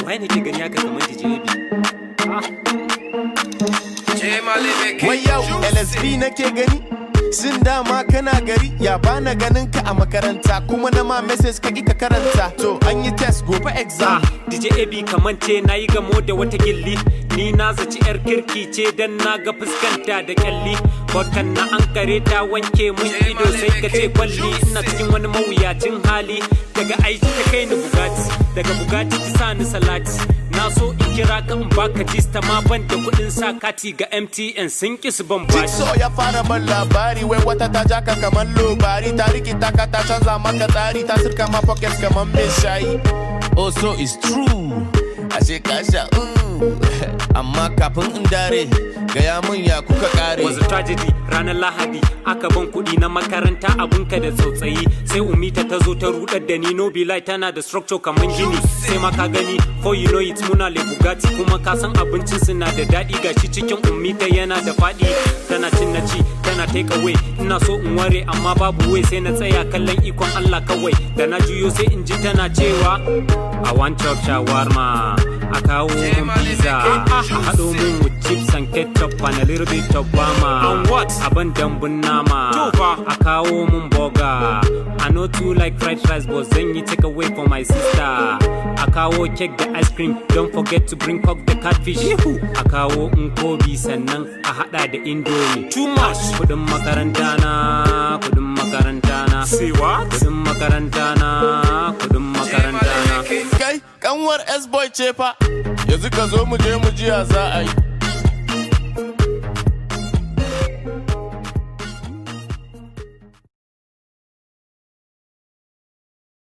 Wai nake gani haka kamar DJB. Wai yau LSB nake gani? Sin dama kana gari ya bana ganin ka a makaranta kuma na ma message ka ka karanta to an yi test gobe exam. DJB kamance nayi gamo da wata gilli ni na zaci yar kirki ce dan na ga fuskanta da kyalli bakan na an kare ta wanke mun ido sai ka ce kwalli ina cikin wani mawuyacin hali daga aiki ta kai ni Bugatti ta sa ni salati na so in kira ka in baka jista ma ban da kudin sa kati ga MTN sun ki su ban bashi. So ya fara ban labari wai wata ta jaka kamar lobari ta rikita ka ta canza maka tsari ta sirka ma pockets kamar mai shayi. Oh so it's true ashe ka sha amma kafin in dare gaya mun ya kuka kare. Was a tragedy ranar Lahadi aka ban kudi na makaranta abunka da tsautsayi sai Umita ta zo ta rudar da ni no be like tana da structure kaman gini sai ma ka gani for you know it muna le Bugatti kuma ka san abincin suna da dadi gashi cikin Umita yana da fadi tana cin naci tana take away ina so in ware amma babu wai sai na tsaya kallon ikon Allah kawai da na juyo sai in ji tana cewa I want chop shawarma a kawo mun pizza a hado mun with chips and ketchup and a little bit of bama and what aban dambun nama a kawo mun burger I know too like fried rice but zan yi take away for my sister a kawo cake da ice cream don't forget to bring coke the catfish a kawo nkobi sannan a hada da indomie too much kudin makaranta na say what kudin makaranta na kai kanwar S-boy ce fa yanzu ka zo mu je mu jiya za a yi